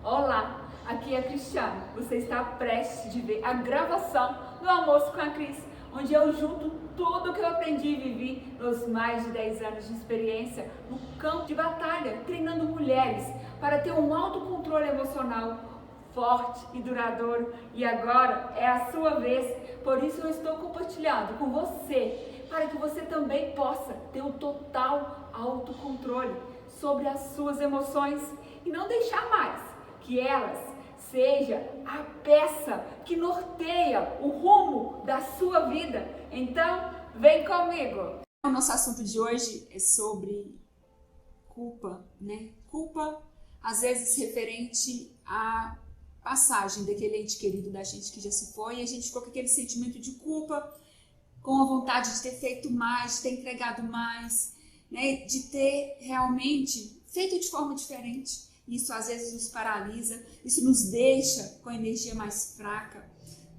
Olá, aqui é a Cristiane. Você está prestes de ver a gravação do Almoço com a Cris, onde eu junto tudo o que eu aprendi e vivi nos mais de 10 anos de experiência no campo de batalha, treinando mulheres para ter um autocontrole emocional forte e duradouro. E agora é a sua vez, por isso eu estou compartilhando com você, para que você também possa ter o total autocontrole sobre as suas emoções e não deixar mais que elas seja a peça que norteia o rumo da sua vida. Então, vem comigo! O nosso assunto de hoje é sobre culpa, né? Culpa, às vezes, referente à passagem daquele ente querido da gente que já se foi, e a gente ficou com aquele sentimento de culpa, com a vontade de ter feito mais, de ter entregado mais, né? De ter realmente feito de forma diferente. Isso às vezes nos paralisa, isso nos deixa com a energia mais fraca,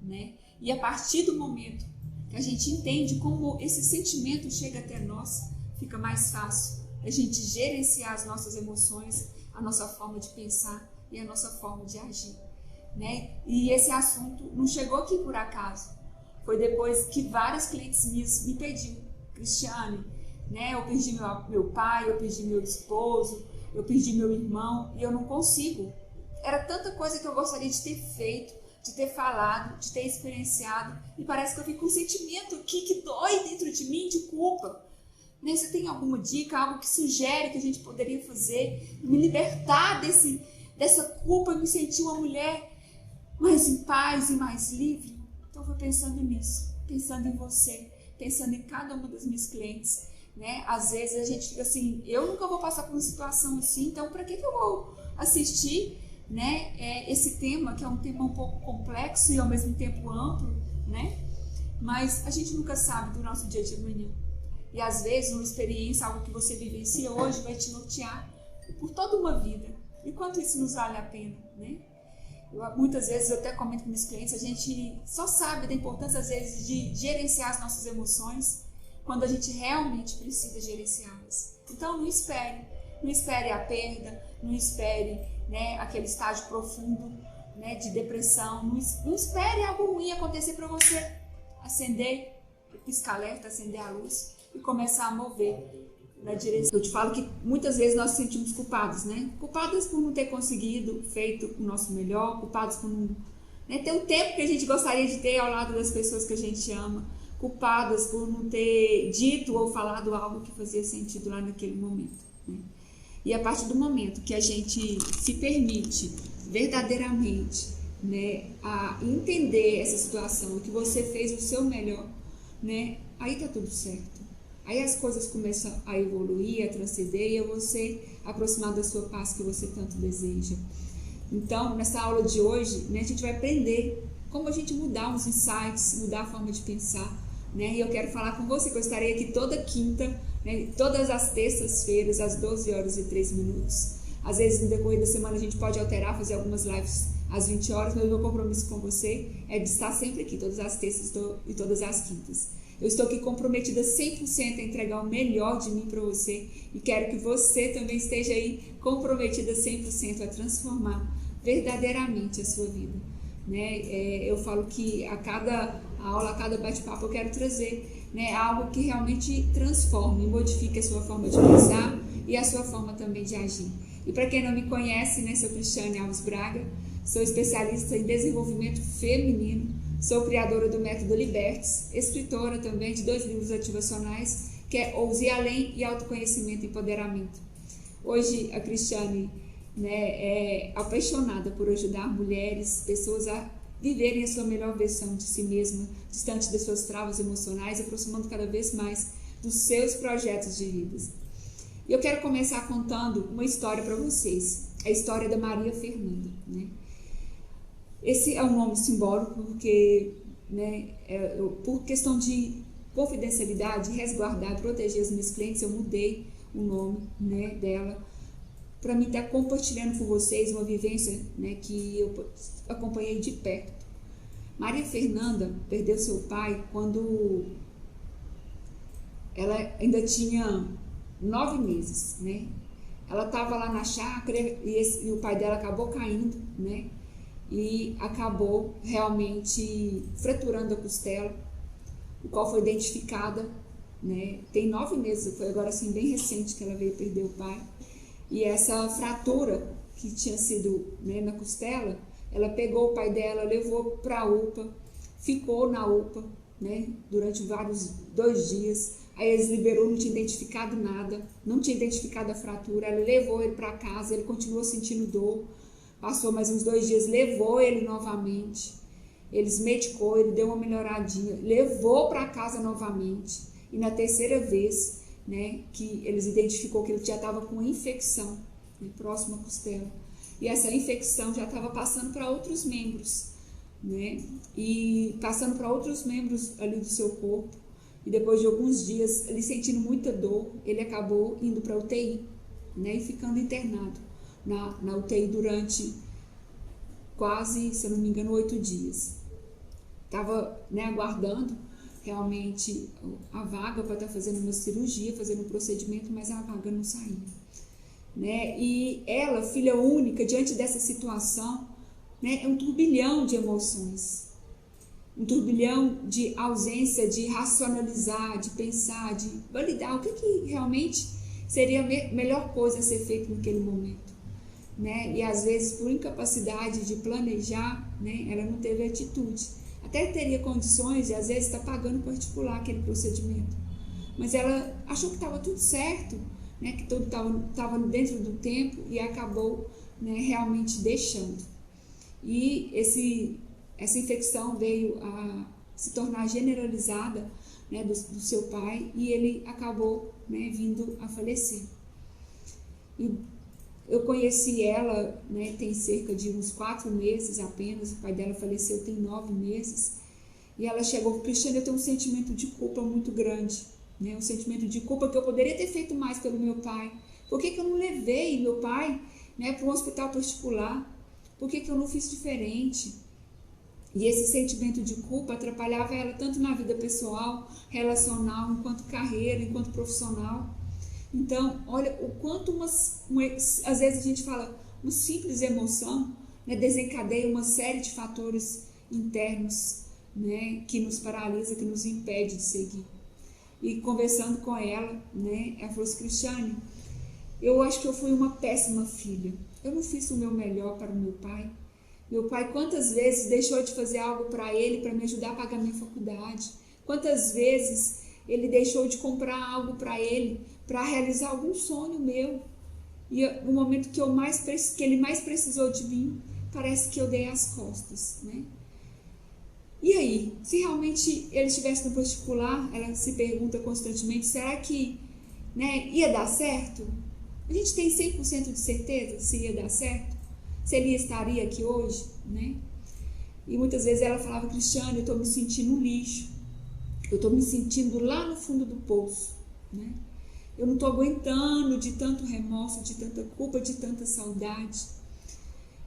né? E a partir do momento que a gente entende como esse sentimento chega até nós, fica mais fácil a gente gerenciar as nossas emoções, a nossa forma de pensar e a nossa forma de agir, né? E esse assunto não chegou aqui por acaso. Foi depois que vários clientes meus me pediram: Cristiane, né? Eu perdi meu pai, eu perdi meu esposo, eu perdi meu irmão e eu não consigo. Era tanta coisa que eu gostaria de ter feito, de ter falado, de ter experienciado, e parece que eu fico com um sentimento aqui que dói dentro de mim de culpa. Né? Você tem alguma dica, algo que sugere que a gente poderia fazer, me libertar dessa culpa, me sentir uma mulher mais em paz e mais livre? Então eu fui pensando nisso, pensando em você, pensando em cada uma das minhas clientes. Né? Às vezes a gente fica assim, eu nunca vou passar por uma situação assim, então para que eu vou assistir, né, esse tema, que é um tema um pouco complexo e ao mesmo tempo amplo, né? Mas a gente nunca sabe do nosso dia de amanhã. E às vezes uma experiência, algo que você vivencia hoje vai te nortear por toda uma vida. E quanto isso nos vale a pena, né? Muitas vezes eu até comento com meus clientes, a gente só sabe da importância às vezes de gerenciar as nossas emoções quando a gente realmente precisa gerenciá-las. Então não espere a perda, não espere, né, aquele estágio profundo, né, de depressão, não espere algo ruim acontecer para você acender o pisca-alerta, acender a luz e começar a mover na direção. Eu te falo que muitas vezes nós nos sentimos culpados, né? Culpadas por não ter conseguido feito o nosso melhor, culpados por não, né, ter o tempo que a gente gostaria de ter ao lado das pessoas que a gente ama, culpadas por não ter dito ou falado algo que fazia sentido lá naquele momento, né? E a partir do momento que a gente se permite verdadeiramente, né, a entender essa situação, que você fez o seu melhor, né, aí tá tudo certo. Aí as coisas começam a evoluir, a transcender e a você aproximar da sua paz que você tanto deseja. Então, nessa aula de hoje, né, a gente vai aprender como a gente mudar os insights, mudar a forma de pensar, né? E eu quero falar com você que eu estarei aqui toda quinta, né, todas as terças-feiras, às 12h03. Às vezes, no decorrer da semana, a gente pode alterar, fazer algumas lives às 20 horas, mas o meu compromisso com você é de estar sempre aqui, todas as terças e todas as quintas. Eu estou aqui comprometida 100% a entregar o melhor de mim para você e quero que você também esteja aí comprometida 100% a transformar verdadeiramente a sua vida. Né? Eu falo que a cada aula, a cada bate-papo eu quero trazer, né, algo que realmente transforme, modifique a sua forma de pensar e a sua forma também de agir. E para quem não me conhece, né, sou Cristiane Alves Braga, sou especialista em desenvolvimento feminino, sou criadora do Método Libertes, escritora também de 2 livros ativacionais, que é Ouse Além e Autoconhecimento e Empoderamento. Hoje a Cristiane, né, é apaixonada por ajudar mulheres, pessoas a viverem a sua melhor versão de si mesma, distante das suas travas emocionais, aproximando cada vez mais dos seus projetos de vida. E eu quero começar contando uma história para vocês, a história da Maria Fernanda, né? Esse é um nome simbólico porque, né, por questão de confidencialidade, resguardar, proteger os meus clientes, eu mudei o nome, né, dela, para mim estar compartilhando com vocês uma vivência, né, que eu acompanhei de perto. Maria Fernanda perdeu seu pai quando ela ainda tinha 9 meses, né? ela estava lá na chácara e o pai dela acabou caindo, né? E acabou realmente fraturando a costela, o qual foi identificada, né? Tem 9 meses, foi agora assim bem recente que ela veio perder o pai. E essa fratura que tinha sido, né, na costela, ela pegou o pai dela, levou para a UPA, ficou na UPA, né, durante 2 dias. Aí eles liberou, não tinha identificado nada, não tinha identificado a fratura. Ela levou ele para casa, ele continuou sentindo dor. Passou mais uns 2 dias, levou ele novamente. Eles medicou, ele deu uma melhoradinha, levou para casa novamente. E na 3ª vez, né, que eles identificou que ele já estava com infecção, né, próximo à costela. E essa infecção já estava passando para outros membros, né, e passando para outros membros ali do seu corpo. E depois de alguns dias, ele sentindo muita dor, ele acabou indo para a UTI, né, e ficando internado na UTI durante quase, se eu não me engano, 8 dias. Estava, né, aguardando realmente a vaga para estar fazendo uma cirurgia, fazendo um procedimento, mas a vaga não saía, né? E ela, filha única, diante dessa situação, né, é um turbilhão de emoções, um turbilhão de ausência de racionalizar, de pensar, de validar o que realmente seria a melhor coisa a ser feita naquele momento, né? E às vezes, por incapacidade de planejar, né, ela não teve atitude. Até teria condições de, às vezes, estar pagando particular aquele procedimento. Mas ela achou que estava tudo certo, né, que tudo estava dentro do tempo e acabou, né, realmente deixando. E essa infecção veio a se tornar generalizada, né, do seu pai, e ele acabou, né, vindo a falecer. E eu conheci ela, né, tem cerca de uns 4 meses apenas, o pai dela faleceu tem 9 meses, e ela chegou, Cristiane, eu tenho um sentimento de culpa muito grande, né, um sentimento de culpa que eu poderia ter feito mais pelo meu pai. Por que eu não levei meu pai, né, para um hospital particular? Por que eu não fiz diferente? E esse sentimento de culpa atrapalhava ela tanto na vida pessoal, relacional, enquanto carreira, enquanto profissional. Então, olha o quanto às vezes a gente fala, uma simples emoção, né, desencadeia uma série de fatores internos, né, que nos paralisa, que nos impede de seguir. E conversando com ela, né, ela falou assim, Cristiane, eu acho que eu fui uma péssima filha. Eu não fiz o meu melhor para o meu pai. Meu pai quantas vezes deixou de fazer algo para ele, para me ajudar a pagar minha faculdade. Quantas vezes ele deixou de comprar algo para ele, para realizar algum sonho meu. E no momento que ele mais precisou de mim, parece que eu dei as costas, né? E aí, se realmente ele estivesse no particular, ela se pergunta constantemente, será que, né, ia dar certo? A gente tem 100% de certeza se ia dar certo? Se ele estaria aqui hoje, né? E muitas vezes ela falava, Cristiane, eu estou me sentindo um lixo. Eu estou me sentindo lá no fundo do poço, né? Eu não estou aguentando de tanto remorso, de tanta culpa, de tanta saudade,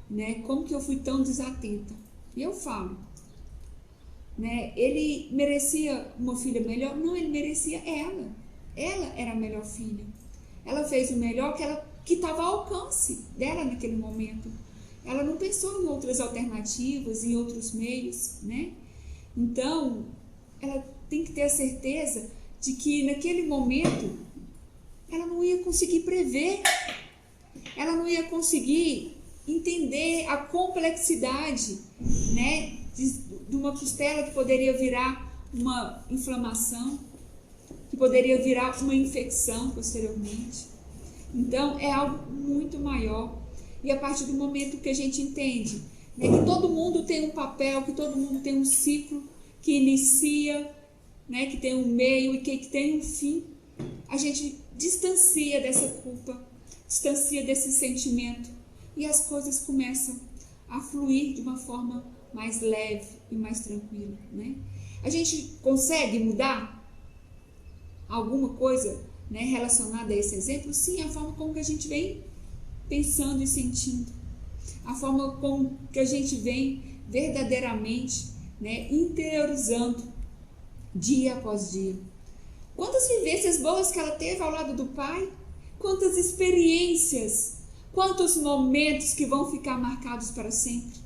né? Como que eu fui tão desatenta? E eu falo, né? Ele merecia uma filha melhor? Não, ele merecia ela. Ela era a melhor filha. Ela fez o melhor que estava ao alcance dela naquele momento. Ela não pensou em outras alternativas, em outros meios, né? Então, ela tem que ter a certeza de que naquele momento ela não ia conseguir prever, ela não ia conseguir entender a complexidade, né, de uma costela que poderia virar uma inflamação, que poderia virar uma infecção posteriormente. Então, é algo muito maior. E a partir do momento que a gente entende, né, que todo mundo tem um papel, que todo mundo tem um ciclo que inicia, né, que tem um meio e que tem um fim, a gente distancia dessa culpa, distancia desse sentimento e as coisas começam a fluir de uma forma mais leve e mais tranquila, né? A gente consegue mudar alguma coisa, né, relacionada a esse exemplo? Sim, a forma como que a gente vem pensando e sentindo, a forma como que a gente vem verdadeiramente, né, interiorizando dia após dia. Quantas vivências boas que ela teve ao lado do pai, quantas experiências, quantos momentos que vão ficar marcados para sempre.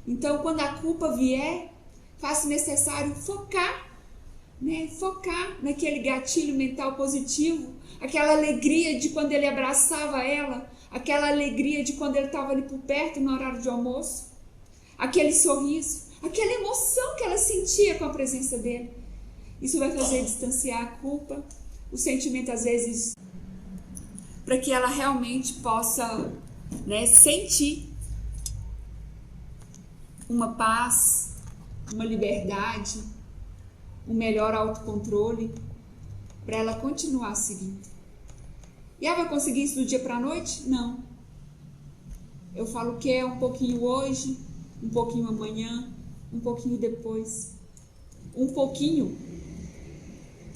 Então, quando a culpa vier, faz necessário focar, né? Focar naquele gatilho mental positivo, aquela alegria de quando ele abraçava ela, aquela alegria de quando ele estava ali por perto no horário de almoço, aquele sorriso, aquela emoção que ela sentia com a presença dele. Isso vai fazer distanciar a culpa, o sentimento às vezes, para que ela realmente possa, né, sentir uma paz, uma liberdade, um melhor autocontrole, para ela continuar seguindo. E ela vai conseguir isso do dia para a noite? Não. Eu falo que é um pouquinho hoje, um pouquinho amanhã, um pouquinho depois. Um pouquinho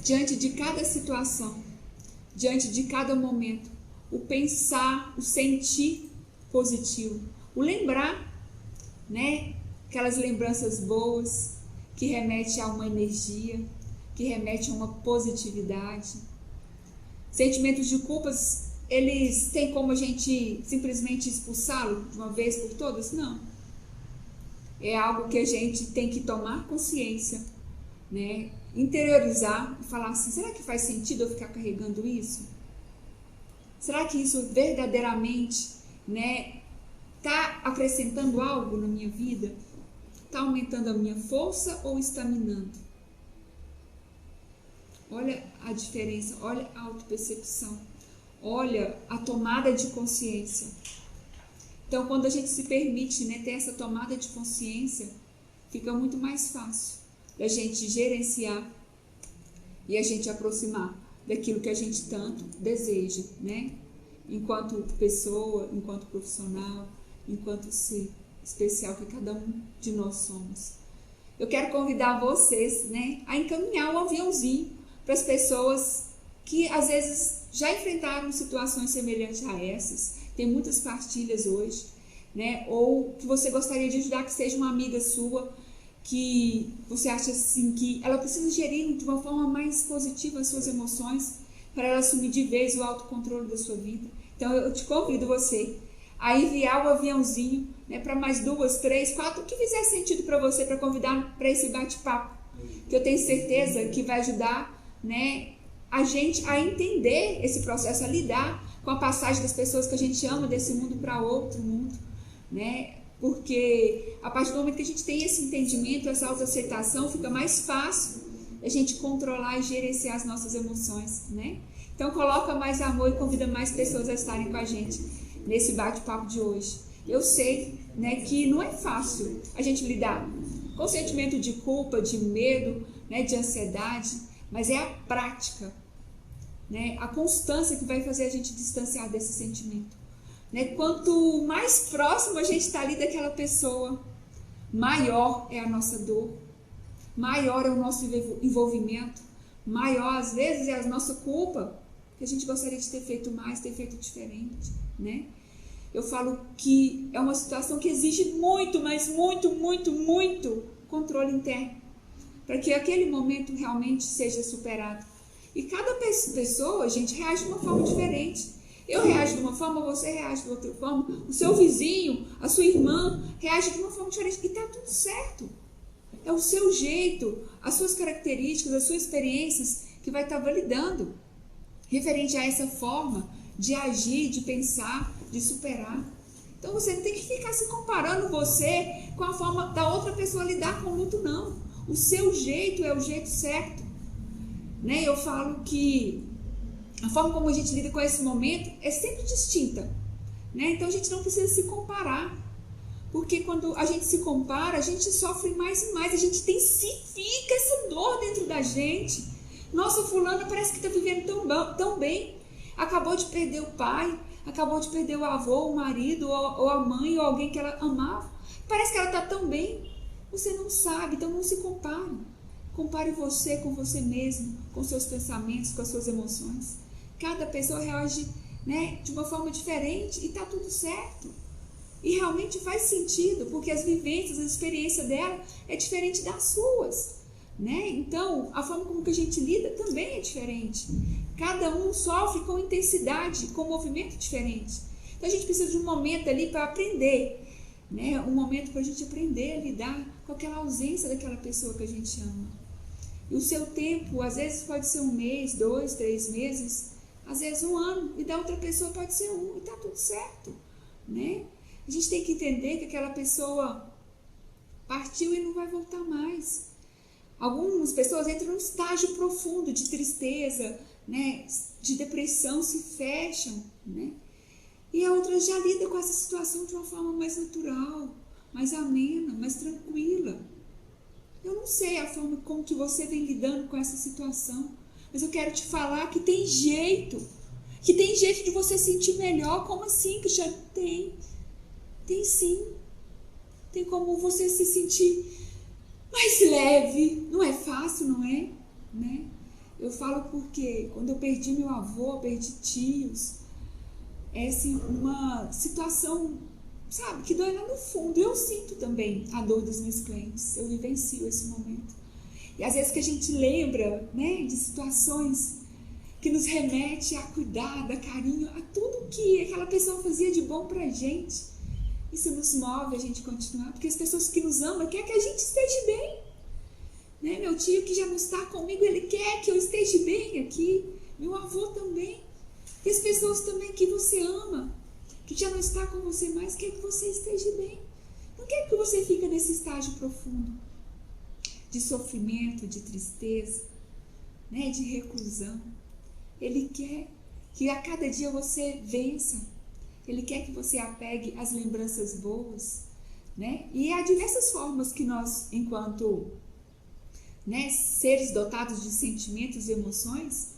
diante de cada situação, diante de cada momento. O pensar, o sentir positivo. O lembrar, né? Aquelas lembranças boas que remetem a uma energia, que remete a uma positividade. Sentimentos de culpas, eles têm como a gente simplesmente expulsá-lo de uma vez por todas? Não. É algo que a gente tem que tomar consciência, né? Interiorizar e falar assim, será que faz sentido eu ficar carregando isso? Será que isso verdadeiramente, né, está acrescentando algo na minha vida? Está aumentando a minha força ou está minando? Olha a diferença, olha a autopercepção, olha a tomada de consciência. Então, quando a gente se permite, né, ter essa tomada de consciência, fica muito mais fácil da gente gerenciar e a gente aproximar daquilo que a gente tanto deseja, né? Enquanto pessoa, enquanto profissional, enquanto ser especial que cada um de nós somos. Eu quero convidar vocês, né, a encaminhar um aviãozinho para as pessoas que às vezes já enfrentaram situações semelhantes a essas. Tem muitas partilhas hoje, né? Ou que você gostaria de ajudar, que seja uma amiga sua, que você acha assim que ela precisa gerir de uma forma mais positiva as suas emoções para ela assumir de vez o autocontrole da sua vida. Então eu te convido você a enviar o aviãozinho, né, para mais 2, 3, 4, o que fizer sentido para você, para convidar para esse bate-papo, que eu tenho certeza que vai ajudar, né, a gente a entender esse processo, a lidar com a passagem das pessoas que a gente ama desse mundo para outro mundo, né? Porque a partir do momento que a gente tem esse entendimento, essa autoaceitação, fica mais fácil a gente controlar e gerenciar as nossas emoções, né? Então coloca mais amor e convida mais pessoas a estarem com a gente nesse bate-papo de hoje. Eu sei, né, que não é fácil a gente lidar com o sentimento de culpa, de medo, né, de ansiedade, mas é a prática, né, a constância que vai fazer a gente distanciar desse sentimento. Né? Quanto mais próximo a gente está ali daquela pessoa, maior é a nossa dor, maior é o nosso envolvimento, maior às vezes é a nossa culpa, que a gente gostaria de ter feito mais, ter feito diferente, né? Eu falo que é uma situação que exige muito, mas muito controle interno, para que aquele momento realmente seja superado. E cada pessoa, gente, reage de uma forma diferente. Eu reajo de uma forma, você reage de outra forma, o seu vizinho, a sua irmã reage de uma forma diferente e está tudo certo. É o seu jeito, as suas características, as suas experiências que vai estar validando referente a essa forma de agir, de pensar, de superar. Então você não tem que ficar se comparando você com a forma da outra pessoa lidar com o luto, não. O seu jeito é o jeito certo. Né? Eu falo que a forma como a gente lida com esse momento é sempre distinta, né? Então a gente não precisa se comparar, porque quando a gente se compara, a gente sofre mais e mais, a gente intensifica essa dor dentro da gente. Nossa, fulana parece que está vivendo tão bem, acabou de perder o pai, acabou de perder o avô, o marido, ou a mãe, ou alguém que ela amava, parece que ela está tão bem. Você não sabe, então não se compare. Compare você com você mesmo, com seus pensamentos, com as suas emoções. Cada pessoa reage, né, de uma forma diferente e está tudo certo. E realmente faz sentido, porque as vivências, a experiência dela é diferente das suas. Né? Então, a forma como que a gente lida também é diferente. Cada um sofre com intensidade, com movimento diferente. Então a gente precisa de um momento ali para aprender, né? Um momento para a gente aprender a lidar com aquela ausência daquela pessoa que a gente ama. E o seu tempo, às vezes pode ser 1 mês, 2, 3 meses, às vezes 1 ano, e da outra pessoa pode ser 1, e tá tudo certo, né? A gente tem que entender que aquela pessoa partiu e não vai voltar mais. Algumas pessoas entram num estágio profundo de tristeza, né? De depressão, se fecham, né? E a outra já lida com essa situação de uma forma mais natural, mais amena, mais tranquila. Eu não sei a forma como que você vem lidando com essa situação, mas eu quero te falar que tem jeito de você sentir melhor. Como assim, Cristiane? Tem sim. Tem como você se sentir mais leve. Não é fácil, não é? Né? Eu falo porque quando eu perdi meu avô, perdi tios, é assim, uma situação, sabe, que dói lá no fundo. Eu sinto também a dor dos meus clientes, eu vivencio esse momento. E às vezes que a gente lembra, né, de situações que nos remete a cuidado, a carinho, a tudo que aquela pessoa fazia de bom pra gente. Isso nos move a gente continuar, porque as pessoas que nos amam querem que a gente esteja bem. Né? Meu tio que já não está comigo, ele quer que eu esteja bem aqui. Meu avô também. E as pessoas também que você ama, que já não está com você mais, quer que você esteja bem. Não quer que você fique nesse estágio profundo de sofrimento, de tristeza, né? De reclusão. Ele quer que a cada dia você vença. Ele quer que você apegue às lembranças boas, né? E há diversas formas que nós, enquanto, né, seres dotados de sentimentos e emoções,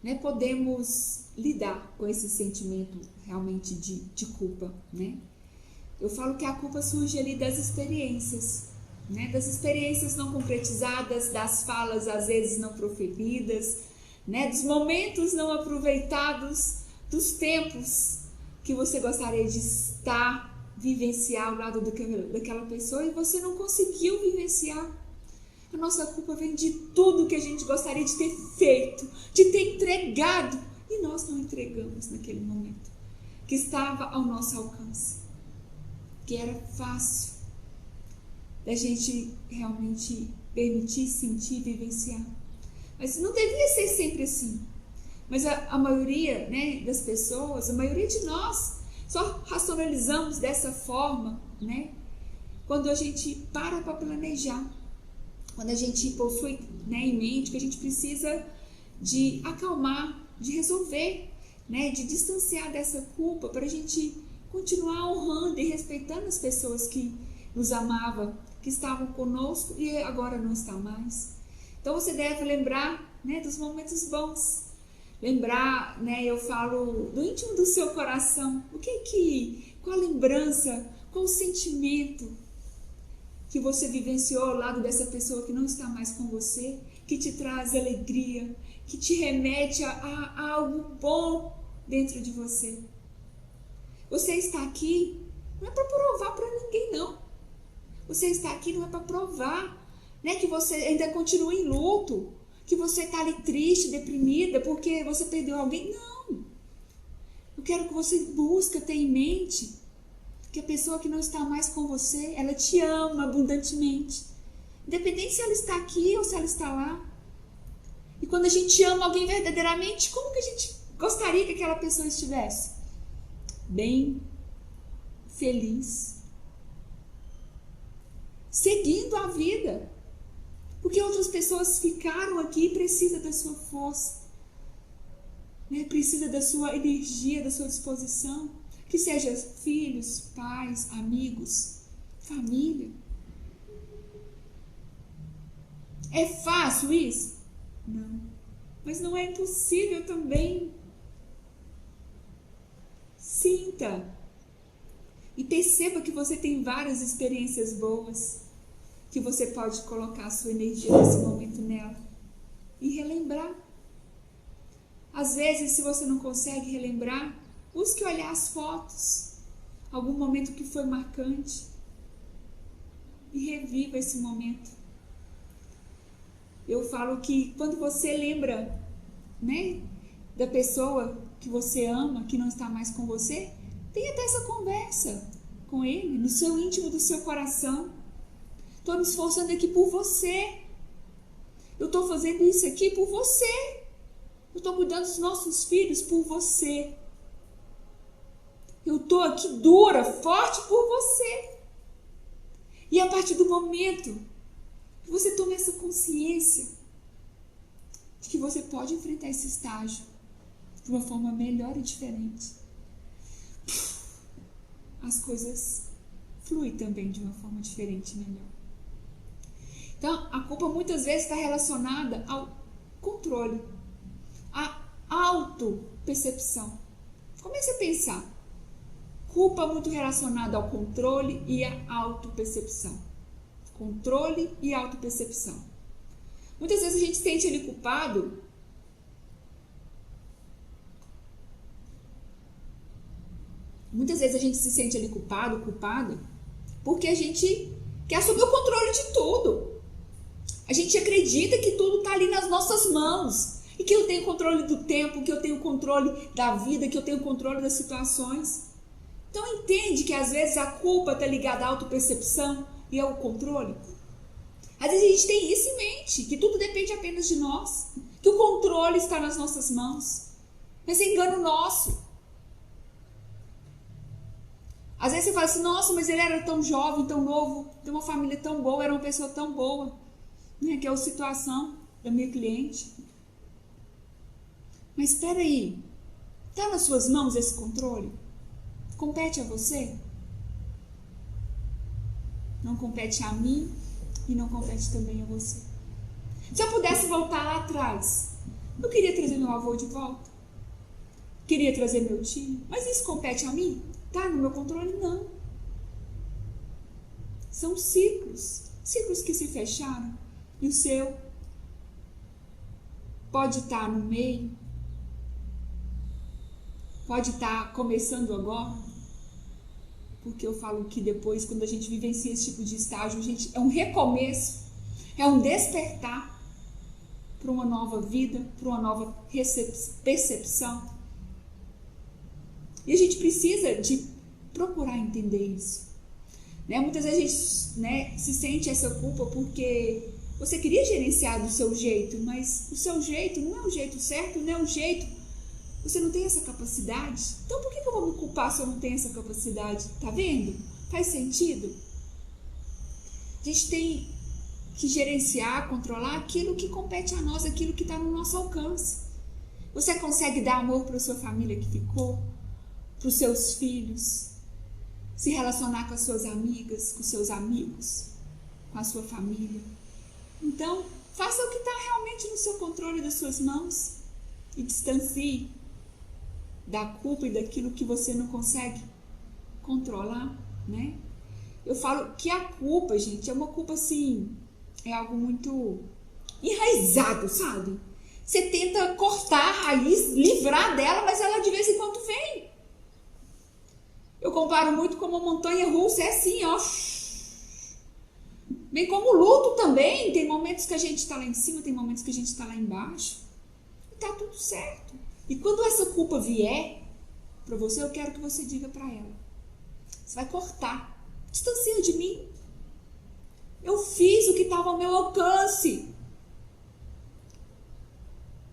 né, podemos lidar com esse sentimento realmente de culpa, né? Eu falo que a culpa surge ali das experiências, né? Das experiências não concretizadas, das falas às vezes não proferidas, né? Dos momentos não aproveitados, dos tempos que você gostaria de estar, vivenciar ao lado daquela pessoa e você não conseguiu vivenciar. A nossa culpa vem de tudo que a gente gostaria de ter feito, de ter entregado, e nós não entregamos naquele momento, que estava ao nosso alcance, que era fácil da gente realmente permitir, sentir, vivenciar. Mas não devia ser sempre assim. Mas a maioria, né, das pessoas, a maioria de nós, só racionalizamos dessa forma, né, quando a gente para planejar, quando a gente possui, né, em mente que a gente precisa de acalmar, de resolver, né, de distanciar dessa culpa para a gente continuar honrando e respeitando as pessoas que nos amavam, que estavam conosco e agora não estão mais. Então você deve lembrar, né, dos momentos bons. Lembrar, né, eu falo do íntimo do seu coração, qual a lembrança, qual o sentimento que você vivenciou ao lado dessa pessoa que não está mais com você, que te traz alegria, que te remete a algo bom dentro de você. Você está aqui não é para provar para ninguém, não. Você está aqui não é para provar, né, que você ainda continua em luto, que você está ali triste, deprimida, porque você perdeu alguém. Não. Eu quero que você busque ter em mente que a pessoa que não está mais com você, ela te ama abundantemente. Independente se ela está aqui ou se ela está lá. E quando a gente ama alguém verdadeiramente, como que a gente gostaria que aquela pessoa estivesse? Bem, feliz, seguindo a vida. Porque outras pessoas ficaram aqui e precisam da sua força, né? Precisa da sua energia, da sua disposição. Que seja filhos, pais, amigos, família. É fácil isso? Não. Mas não é impossível também. Sinta. E perceba que você tem várias experiências boas, que você pode colocar a sua energia nesse momento nela e relembrar. Às vezes, se você não consegue relembrar, busque olhar as fotos, algum momento que foi marcante e reviva esse momento. Eu falo que quando você lembra, né, da pessoa que você ama, que não está mais com você, tenha até essa conversa com ele, no seu íntimo do seu coração. Estou me esforçando aqui por você. Eu estou fazendo isso aqui por você. Eu estou cuidando dos nossos filhos por você. Eu estou aqui dura, forte por você. E a partir do momento que você toma essa consciência de que você pode enfrentar esse estágio de uma forma melhor e diferente, as coisas fluem também de uma forma diferente e melhor. Então, a culpa muitas vezes está relacionada ao controle, à autopercepção. Comece a pensar. Culpa muito relacionada ao controle e à autopercepção. Controle e autopercepção. Muitas vezes a gente se sente ele culpado culpada, porque a gente quer assumir o controle de tudo. A gente acredita que tudo está ali nas nossas mãos. E que eu tenho controle do tempo, que eu tenho controle da vida, que eu tenho controle das situações. Então entende que às vezes a culpa está ligada à autopercepção e ao controle? Às vezes a gente tem isso em mente, que tudo depende apenas de nós, que o controle está nas nossas mãos. Mas é engano nosso. Às vezes você fala assim, nossa, mas ele era tão jovem, tão novo, tem uma família tão boa, era uma pessoa tão boa, né? Que é a situação da minha cliente. Mas espera aí, está nas suas mãos esse controle? Compete a você? Não compete a mim e não compete também a você. Se eu pudesse voltar lá atrás, eu queria trazer meu avô de volta. Queria trazer meu tio. Mas isso compete a mim? Tá no meu controle? Não. São ciclos. Ciclos que se fecharam. E o seu pode estar no meio. Pode estar começando agora, porque eu falo que depois, quando a gente vivencia esse tipo de estágio, é um recomeço, é um despertar para uma nova vida, para uma nova percepção. E a gente precisa de procurar entender isso. Muitas vezes a gente se sente essa culpa porque você queria gerenciar do seu jeito, mas o seu jeito não é o jeito certo, não é o jeito. Você não tem essa capacidade? Então por que eu vou me culpar se eu não tenho essa capacidade? Tá vendo? Faz sentido? A gente tem que gerenciar, controlar aquilo que compete a nós, aquilo que está no nosso alcance. Você consegue dar amor para a sua família que ficou? Para os seus filhos? Se relacionar com as suas amigas, com os seus amigos? Com a sua família? Então, faça o que está realmente no seu controle das suas mãos e distancie da culpa e daquilo que você não consegue controlar, né? Eu falo que a culpa, gente, é uma culpa assim, é algo muito enraizado, sabe? Você tenta cortar a raiz, livrar dela, mas ela de vez em quando vem. Eu comparo muito com uma montanha russa, é assim, ó. Bem como o luto também, tem momentos que a gente está lá em cima, tem momentos que a gente está lá embaixo. E tá tudo certo. E quando essa culpa vier para você, eu quero que você diga para ela. Você vai cortar. Distancia de mim. Eu fiz o que estava ao meu alcance.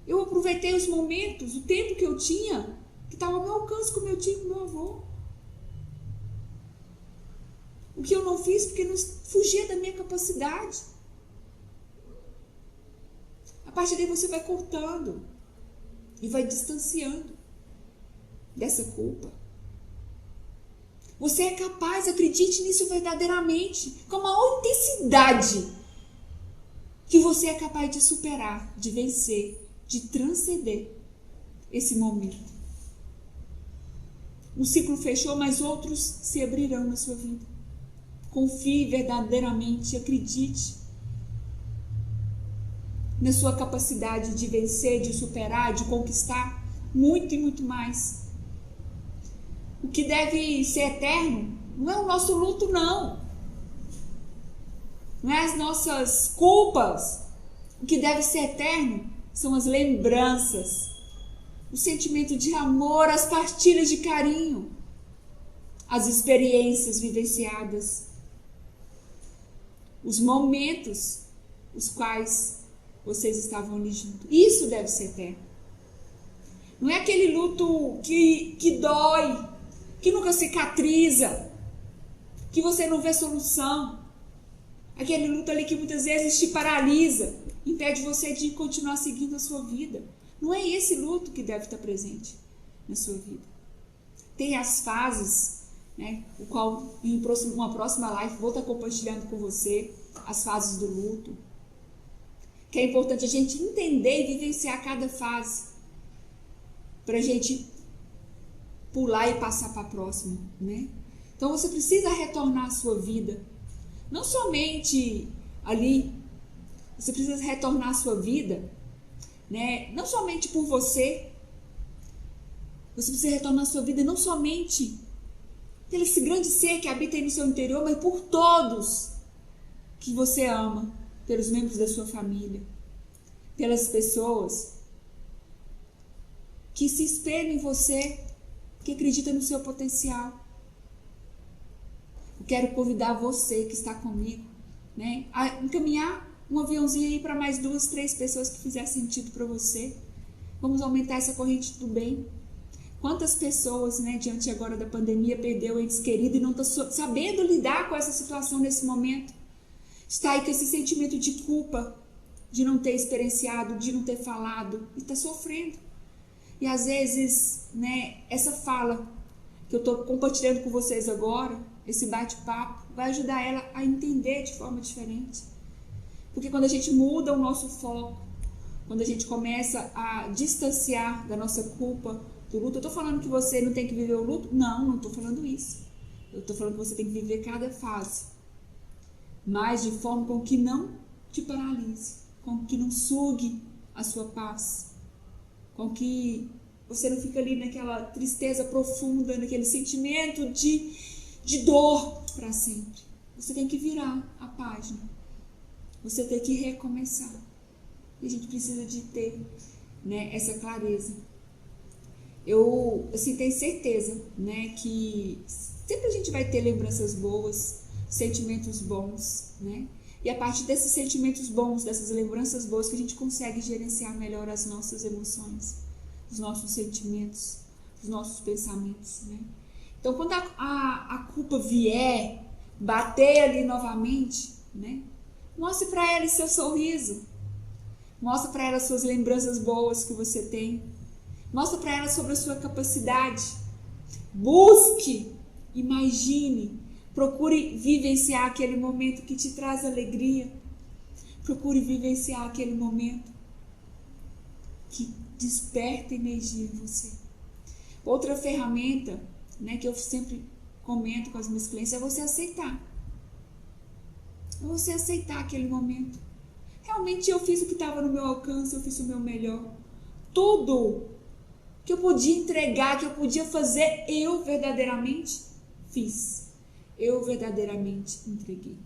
Eu aproveitei os momentos, o tempo que eu tinha, que estava ao meu alcance com meu tio e com meu avô. O que eu não fiz porque não fugia da minha capacidade. A partir daí você vai cortando e vai distanciando dessa culpa. Você é capaz, acredite nisso verdadeiramente, com a maior intensidade que você é capaz de superar, de vencer, de transcender esse momento. Um ciclo fechou, mas outros se abrirão na sua vida. Confie verdadeiramente, acredite na sua capacidade de vencer, de superar, de conquistar muito e muito mais. O que deve ser eterno não é o nosso luto, não. Não é as nossas culpas. O que deve ser eterno são as lembranças o sentimento de amor, as partilhas de carinho, as experiências vivenciadas, os momentos os quais vocês estavam ali juntos. Isso deve ser eterno. Não é aquele luto que dói, que nunca cicatriza, que você não vê solução. Aquele luto ali que muitas vezes te paralisa, impede você de continuar seguindo a sua vida. Não é esse luto que deve estar presente na sua vida. Tem as fases, né, o qual em uma próxima live vou estar compartilhando com você as fases do luto. Que é importante a gente entender e vivenciar cada fase para a gente pular e passar para a próxima, né? Então você precisa retornar à sua vida. Não somente ali, você precisa retornar à sua vida, né? Não somente por você. Você precisa retornar à sua vida não somente pelo esse grande ser que habita aí no seu interior, mas por todos que você ama, pelos membros da sua família, pelas pessoas que se espelham em você, que acreditam no seu potencial. Eu quero convidar você que está comigo, né, a encaminhar um aviãozinho aí para mais 2, 3 pessoas que fizer sentido para você. Vamos aumentar essa corrente do bem. Quantas pessoas, né, diante agora da pandemia, perdeu entes queridos e não está sabendo lidar com essa situação nesse momento? Está aí com esse sentimento de culpa, de não ter experienciado, de não ter falado, e está sofrendo. E às vezes, né, essa fala que eu estou compartilhando com vocês agora, esse bate-papo, vai ajudar ela a entender de forma diferente. Porque quando a gente muda o nosso foco, quando a gente começa a distanciar da nossa culpa, do luto, eu estou falando que você não tem que viver o luto? Não, não estou falando isso. Eu estou falando que você tem que viver cada fase, mas de forma com que não te paralise, com que não sugue a sua paz, com que você não fique ali naquela tristeza profunda, naquele sentimento de dor para sempre. Você tem que virar a página, você tem que recomeçar. E a gente precisa de ter, né, essa clareza. Eu assim, tenho certeza, né, que sempre a gente vai ter lembranças boas, sentimentos bons, né? E a partir desses sentimentos bons, dessas lembranças boas, que a gente consegue gerenciar melhor as nossas emoções, os nossos sentimentos, os nossos pensamentos, né? Então, quando a culpa vier, bater ali novamente, né? Mostre para ela seu sorriso, mostre para ela suas lembranças boas que você tem, mostre para ela sobre a sua capacidade, busque, imagine, procure vivenciar aquele momento que te traz alegria. Procure vivenciar aquele momento que desperta energia em você. Outra ferramenta, né, que eu sempre comento com as minhas clientes é você aceitar. É você aceitar aquele momento. Realmente eu fiz o que estava no meu alcance, eu fiz o meu melhor. Tudo que eu podia entregar, que eu podia fazer, eu verdadeiramente fiz. Eu verdadeiramente entreguei.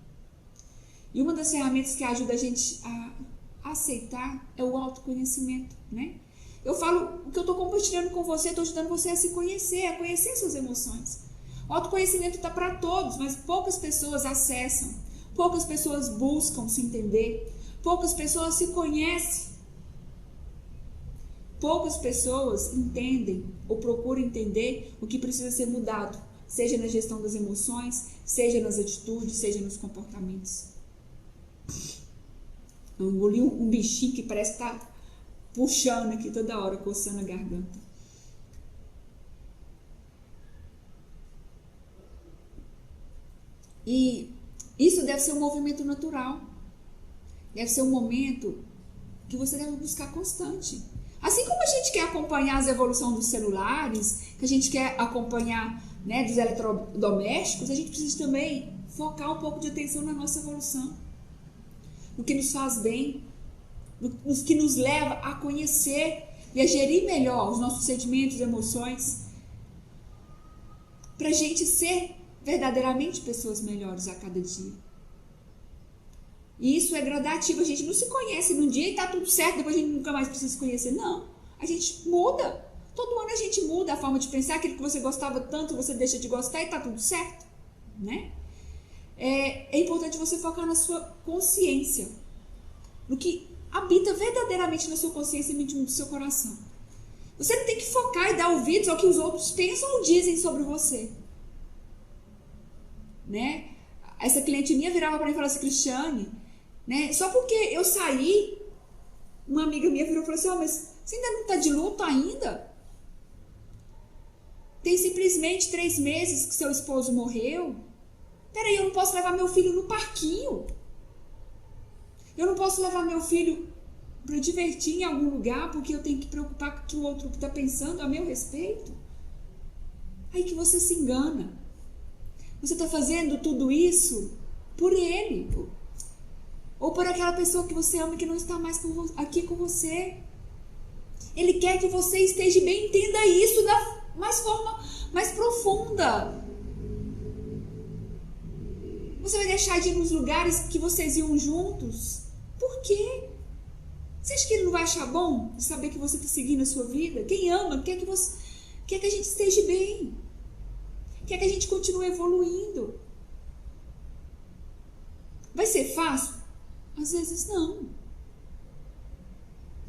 E uma das ferramentas que ajuda a gente a aceitar é o autoconhecimento, né? Eu falo, o que eu estou compartilhando com você, estou ajudando você a se conhecer, a conhecer suas emoções. O autoconhecimento está para todos, mas poucas pessoas acessam, poucas pessoas buscam se entender, poucas pessoas se conhecem. Poucas pessoas entendem ou procuram entender o que precisa ser mudado, seja na gestão das emoções, seja nas atitudes, seja nos comportamentos. Eu engoli um bichinho que parece que está puxando aqui toda hora, coçando a garganta. E isso deve ser um movimento natural. Deve ser um momento que você deve buscar constante. Assim como a gente quer acompanhar as evoluções dos celulares, que a gente quer acompanhar, né, dos eletrodomésticos, a gente precisa também focar um pouco de atenção na nossa evolução, no que nos faz bem, no que nos leva a conhecer e a gerir melhor os nossos sentimentos e emoções, para a gente ser verdadeiramente pessoas melhores a cada dia. E isso é gradativo, a gente não se conhece num dia e tá tudo certo, depois a gente nunca mais precisa se conhecer. Não, a gente muda, Todo ano a gente muda a forma de pensar, aquilo que você gostava tanto, você deixa de gostar e tá tudo certo, né? É importante você focar na sua consciência, no que habita verdadeiramente na sua consciência e no íntimo do seu coração. Você não tem que focar e dar ouvidos ao que os outros pensam ou dizem sobre você, né? Essa cliente minha virava para mim e falava assim, Cristiane, né? Só porque eu saí, uma amiga minha virou e falou assim, mas você ainda não está de luto ainda? Tem simplesmente 3 meses que seu esposo morreu. Peraí, eu não posso levar meu filho no parquinho. Eu não posso levar meu filho para divertir em algum lugar porque eu tenho que preocupar com o que o outro está pensando a meu respeito. Aí que você se engana. Você está fazendo tudo isso por ele. Ou por aquela pessoa que você ama que não está mais aqui com você. Ele quer que você esteja bem. Entenda isso da forma mais profunda. Você vai deixar de ir nos lugares que vocês iam juntos? Por quê? Você acha que ele não vai achar bom de saber que você está seguindo a sua vida? Quem ama quer que a gente esteja bem. Quer que a gente continue evoluindo. Vai ser fácil? Às vezes não.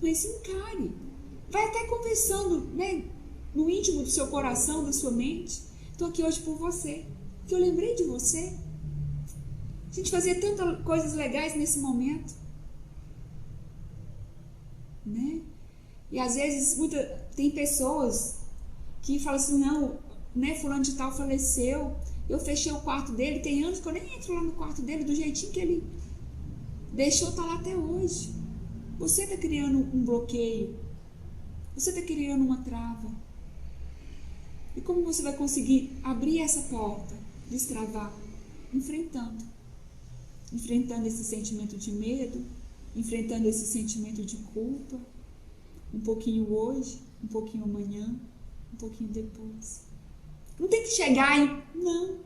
Mas encare. Vai até conversando, né, no íntimo do seu coração, da sua mente. Estou aqui hoje por você. Porque eu lembrei de você. A gente fazia tantas coisas legais nesse momento. Né? E às vezes tem pessoas que falam assim, não, né, fulano de tal faleceu, eu fechei o quarto dele, tem anos que eu nem entro lá no quarto dele, do jeitinho que ele deixou, tá lá até hoje. Você está criando um bloqueio, você está criando uma trava. E como você vai conseguir abrir essa porta, destravar? Enfrentando esse sentimento de medo, enfrentando esse sentimento de culpa, um pouquinho hoje, um pouquinho amanhã, um pouquinho depois. Não tem que chegar não,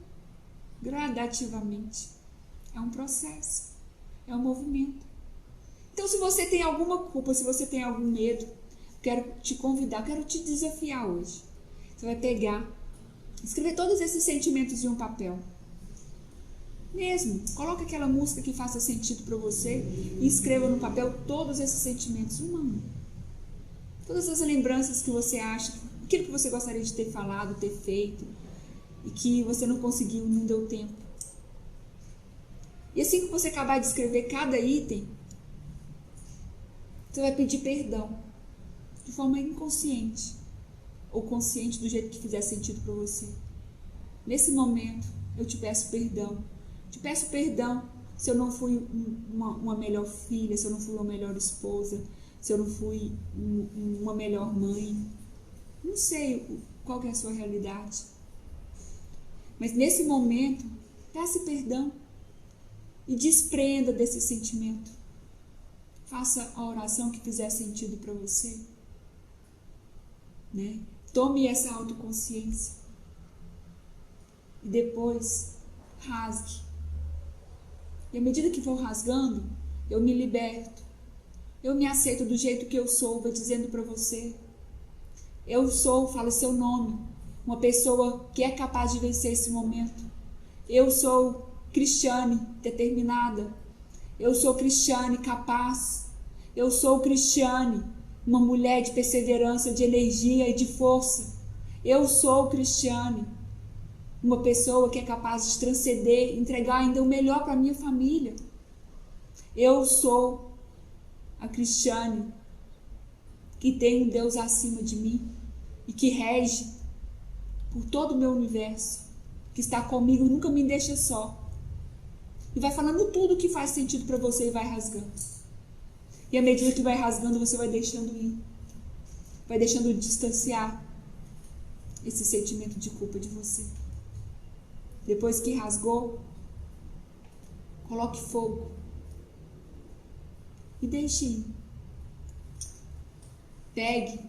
gradativamente. É um processo, é um movimento. Então, se você tem alguma culpa, se você tem algum medo, quero te convidar, quero te desafiar hoje. Você vai pegar, escrever todos esses sentimentos em um papel. Mesmo, coloca aquela música que faça sentido para você e escreva no papel todos esses sentimentos, um a um. Todas as lembranças que você acha, aquilo que você gostaria de ter falado, ter feito e que você não conseguiu, não deu tempo. E assim que você acabar de escrever cada item, você vai pedir perdão de forma inconsciente ou consciente, do jeito que fizer sentido para você. Nesse momento, eu te peço perdão. Te peço perdão se eu não fui uma melhor filha, se eu não fui uma melhor esposa, se eu não fui uma melhor mãe. Não sei qual que é a sua realidade. Mas nesse momento, peça perdão e desprenda desse sentimento. Faça a oração que fizer sentido para você. Né? Tome essa autoconsciência. E depois, rasgue. E à medida que vou rasgando, eu me liberto. Eu me aceito do jeito que eu sou, vou dizendo para você. Eu sou, fala seu nome, uma pessoa que é capaz de vencer esse momento. Eu sou Cristiane, determinada. Eu sou Cristiane, capaz. Eu sou Cristiane, uma mulher de perseverança, de energia e de força. Eu sou Cristiane, uma pessoa que é capaz de transcender, entregar ainda o melhor para a minha família. Eu sou a Cristiane que tem um Deus acima de mim e que rege por todo o meu universo, que está comigo, nunca me deixa só. E vai falando tudo que faz sentido para você e vai rasgando. E à medida que vai rasgando, você vai deixando ir. Vai deixando distanciar esse sentimento de culpa de você. Depois que rasgou, coloque fogo e deixe ir. Pegue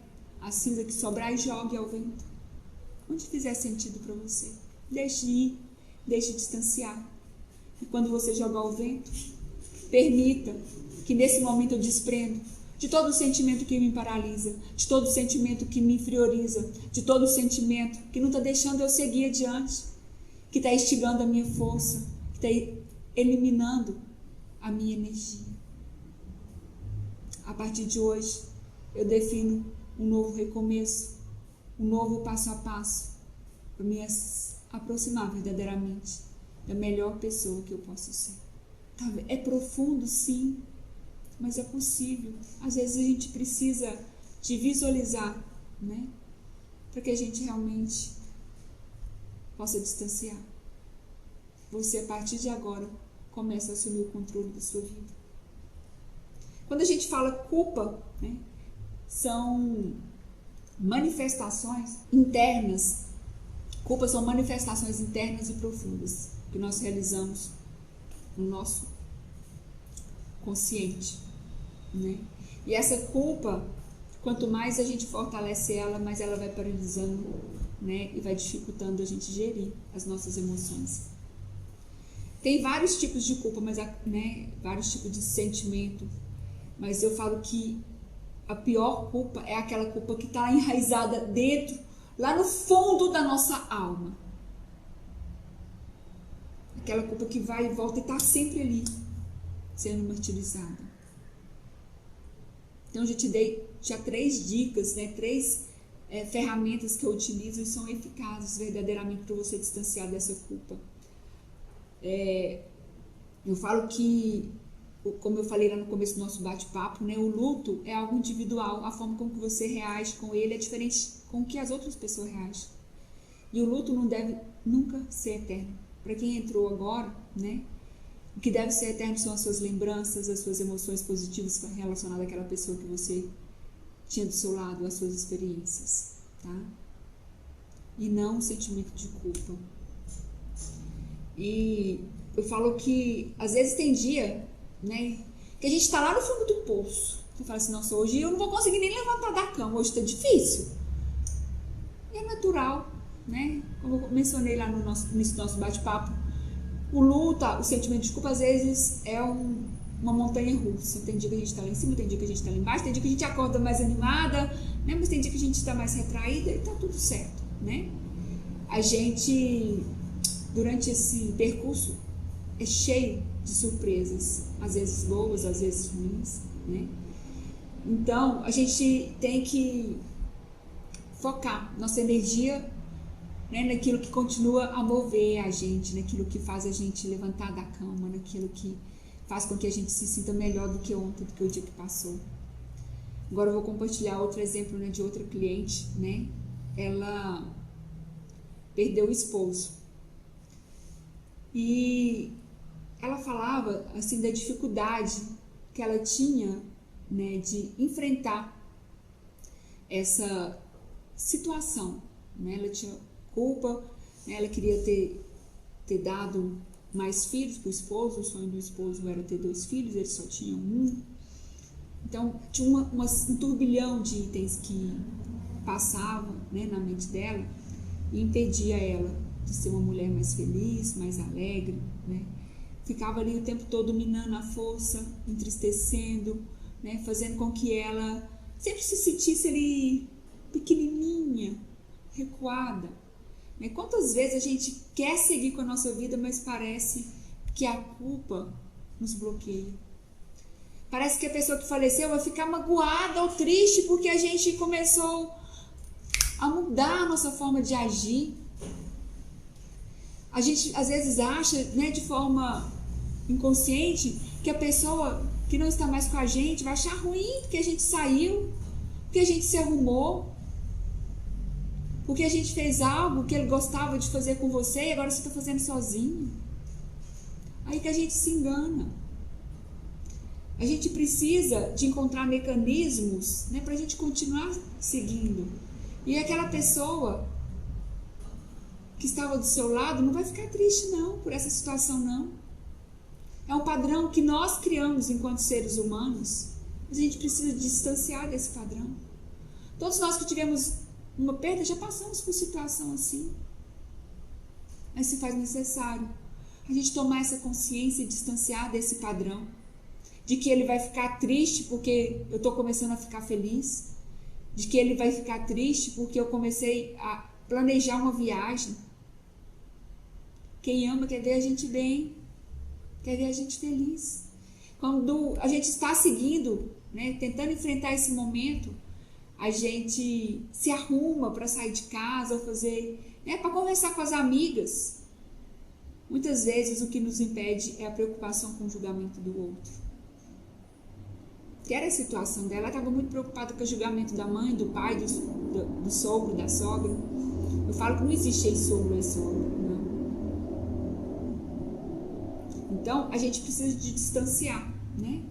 a cinza que sobrar e jogue ao vento, onde fizer sentido para você. Deixe ir, deixe distanciar. E quando você jogar ao vento, permita que nesse momento eu desprendo de todo sentimento que me paralisa, de todo sentimento que me inferioriza, de todo sentimento que não está deixando eu seguir adiante, que está instigando a minha força, que está eliminando a minha energia. A partir de hoje, eu defino um novo recomeço, um novo passo a passo, para me aproximar verdadeiramente da melhor pessoa que eu posso ser. É profundo, sim, mas é possível. Às vezes a gente precisa de visualizar, né? Para que a gente realmente possa distanciar. Você, a partir de agora, começa a assumir o controle da sua vida. Quando a gente fala culpa, né, são manifestações internas. Culpa são manifestações internas e profundas que nós realizamos no nosso consciente, né? E essa culpa, quanto mais a gente fortalece ela, mais ela vai paralisando, né? E vai dificultando a gente gerir as nossas emoções. Tem vários tipos de culpa, mas, né, vários tipos de sentimento, mas eu falo que a pior culpa é aquela culpa que está enraizada dentro, lá no fundo da nossa alma. Aquela culpa que vai e volta e está sempre ali, sendo martirizada. Então, eu já te dei 3 dicas, né? 3 ferramentas que eu utilizo e são eficazes verdadeiramente para você distanciar dessa culpa. Eu falo que, como eu falei lá no começo do nosso bate-papo, né? O luto é algo individual. A forma como que você reage com ele é diferente com que as outras pessoas reagem. E o luto não deve nunca ser eterno. Para quem entrou agora, né? O que deve ser eterno são as suas lembranças, as suas emoções positivas relacionadas àquela pessoa que você tinha do seu lado, as suas experiências, tá? E não o sentimento de culpa. E eu falo que às vezes tem dia, né, que a gente tá lá no fundo do poço. Você fala assim, nossa, hoje eu não vou conseguir nem levantar da cama, hoje tá difícil. E é natural, né? Como eu mencionei lá no início do nosso bate-papo, o luto, o sentimento de culpa, às vezes é uma montanha russa. Tem dia que a gente tá lá em cima, tem dia que a gente tá lá embaixo, tem dia que a gente acorda mais animada, né? Mas tem dia que a gente tá mais retraída e tá tudo certo, né? A gente, durante esse percurso, é cheio de surpresas, às vezes boas, às vezes ruins, né? Então, a gente tem que focar nossa energia, né, naquilo que continua a mover a gente, naquilo que faz a gente levantar da cama, naquilo que faz com que a gente se sinta melhor do que ontem, do que o dia que passou. Agora eu vou compartilhar outro exemplo, né, de outra cliente, né? Ela perdeu o esposo. E ela falava assim da dificuldade que ela tinha, né, de enfrentar essa situação, né? Ela tinha culpa, né? Ela queria ter dado mais filhos para o esposo. O sonho do esposo era ter 2 filhos, eles só tinham 1. Então tinha um turbilhão de itens que passavam, né, na mente dela e impedia ela de ser uma mulher mais feliz, mais alegre, né? Ficava ali o tempo todo minando a força, entristecendo, né? Fazendo com que ela sempre se sentisse ali pequenininha, recuada, né? Quantas vezes a gente quer seguir com a nossa vida, mas parece que a culpa nos bloqueia. Parece que a pessoa que faleceu vai ficar magoada ou triste porque a gente começou a mudar a nossa forma de agir. A gente às vezes acha, né, de forma inconsciente, que a pessoa que não está mais com a gente vai achar ruim porque a gente saiu, porque a gente se arrumou, porque a gente fez algo que ele gostava de fazer com você e agora você está fazendo sozinho. Aí que a gente se engana. A gente precisa de encontrar mecanismos, né, para a gente continuar seguindo. E aquela pessoa que estava do seu lado não vai ficar triste não, por essa situação não. É um padrão que nós criamos enquanto seres humanos, mas a gente precisa distanciar desse padrão. Todos nós que tivemos uma perda já passamos por situação assim. Mas se faz necessário a gente tomar essa consciência e distanciar desse padrão de que ele vai ficar triste porque eu estou começando a ficar feliz, de que ele vai ficar triste porque eu comecei a planejar uma viagem. Quem ama quer ver a gente bem, quer ver a gente feliz. Quando a gente está seguindo, né, tentando enfrentar esse momento, a gente se arruma para sair de casa, ou fazer, né, para conversar com as amigas. Muitas vezes o que nos impede é a preocupação com o julgamento do outro. Que era a situação dela, ela estava muito preocupada com o julgamento da mãe, do pai, do sogro, da sogra. Eu falo que não existe ex-sogro, ex-sogra, não. Então, a gente precisa de distanciar, né?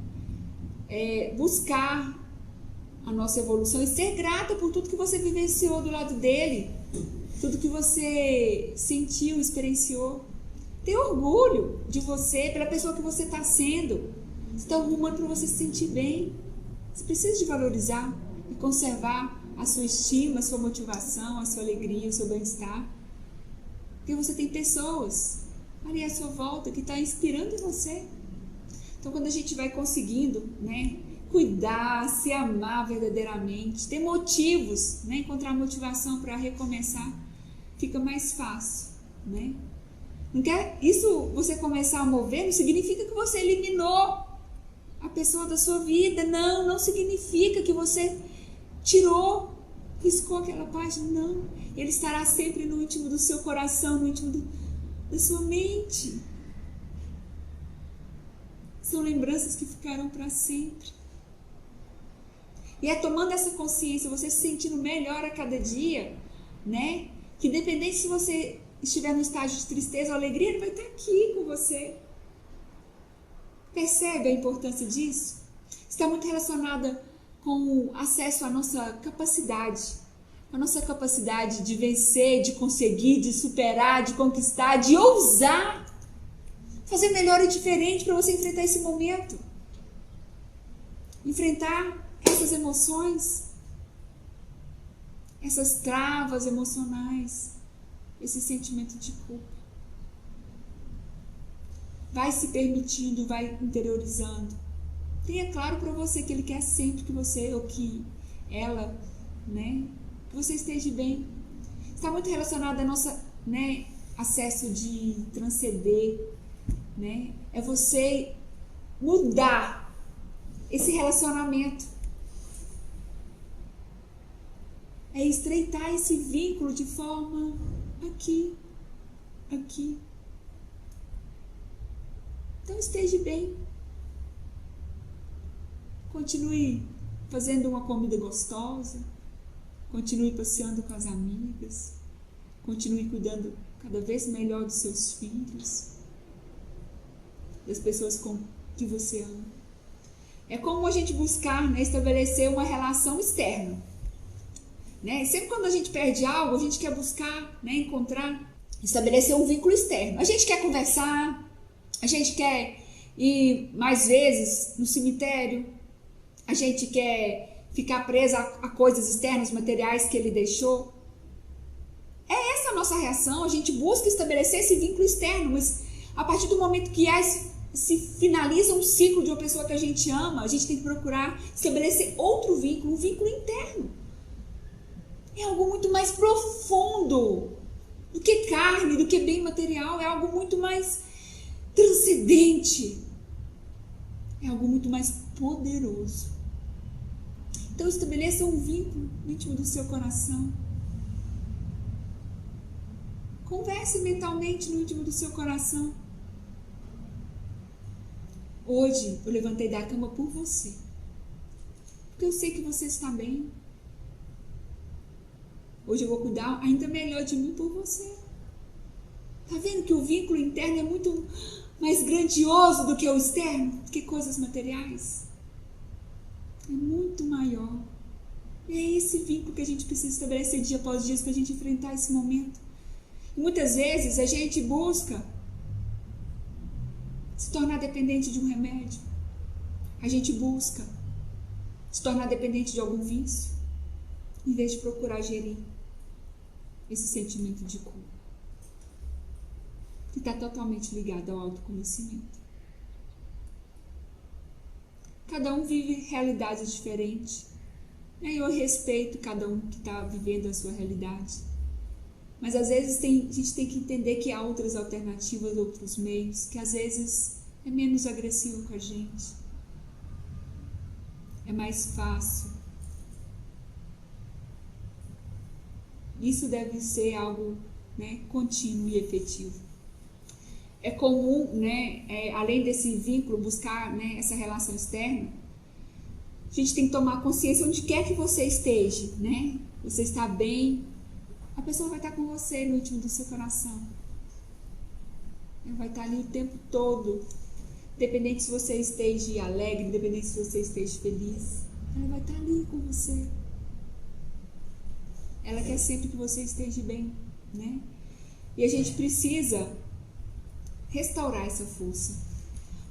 Buscar a nossa evolução e ser grata por tudo que você vivenciou do lado dele, tudo que você sentiu, experienciou. Ter orgulho de você, pela pessoa que você está sendo. Você está arrumando para você se sentir bem. Você precisa de valorizar e conservar a sua estima, a sua motivação, a sua alegria, o seu bem-estar. Porque você tem pessoas ali à sua volta que estão inspirando em você. Então, quando a gente vai conseguindo, né, cuidar, se amar verdadeiramente, ter motivos, né, encontrar motivação para recomeçar, fica mais fácil, né? Não quer isso, você começar a mover, não significa que você eliminou a pessoa da sua vida. Não significa que você riscou aquela página. Não, ele estará sempre no íntimo do seu coração, no íntimo da sua mente. São lembranças que ficarão para sempre. E é tomando essa consciência, você se sentindo melhor a cada dia, né? Que independente se você estiver no estágio de tristeza ou alegria, ele vai estar aqui com você. Percebe a importância disso? Está muito relacionada com o acesso à nossa capacidade. A nossa capacidade de vencer, de conseguir, de superar, de conquistar, de ousar. Fazer melhor e diferente para você enfrentar esse momento. Enfrentar essas emoções. Essas travas emocionais. Esse sentimento de culpa. Vai se permitindo, vai interiorizando. Tenha claro para você que ele quer sempre que você, ou que ela, né, que você esteja bem. Está muito relacionado ao nosso, né, acesso de transcender, né? É você mudar esse relacionamento. É estreitar esse vínculo de forma aqui. Então esteja bem. Continue fazendo uma comida gostosa. Continue passeando com as amigas. Continue cuidando cada vez melhor dos seus filhos. Das pessoas com que você ama. É como a gente buscar, né, estabelecer uma relação externa. Né? Sempre quando a gente perde algo, a gente quer buscar, né, encontrar, estabelecer um vínculo externo. A gente quer conversar. A gente quer ir mais vezes no cemitério. A gente quer ficar presa a coisas externas, materiais que ele deixou. É essa a nossa reação. A gente busca estabelecer esse vínculo externo. Mas a partir do momento que se finaliza um ciclo de uma pessoa que a gente ama, a gente tem que procurar estabelecer outro vínculo, um vínculo interno. É algo muito mais profundo do que carne, do que bem material. É algo muito mais transcendente. É algo muito mais poderoso. Então estabeleça um vínculo íntimo do seu coração. Converse mentalmente no íntimo do seu coração. Hoje eu levantei da cama por você. Porque eu sei que você está bem. Hoje eu vou cuidar ainda melhor de mim por você. Tá vendo que o vínculo interno é muito mais grandioso do que o externo? Do que coisas materiais? É muito maior. E é esse vínculo que a gente precisa estabelecer dia após dia para a gente enfrentar esse momento. E muitas vezes a gente busca se tornar dependente de um remédio. A gente busca se tornar dependente de algum vício, em vez de procurar gerir esse sentimento de culpa, que está totalmente ligado ao autoconhecimento. Cada um vive realidades diferentes. Eu respeito cada um que está vivendo a sua realidade. Mas às vezes a gente tem que entender que há outras alternativas, outros meios, que às vezes é menos agressivo com a gente. É mais fácil. Isso deve ser algo, contínuo e efetivo. É comum, além desse vínculo, buscar, essa relação externa. A gente tem que tomar consciência onde quer que você esteja, Você está bem, a pessoa vai estar com você no íntimo do seu coração. Ela vai estar ali o tempo todo. Independente se você esteja alegre, independente se você esteja feliz, ela vai estar ali com você. Ela quer sempre que você esteja bem, E a gente precisa restaurar essa força.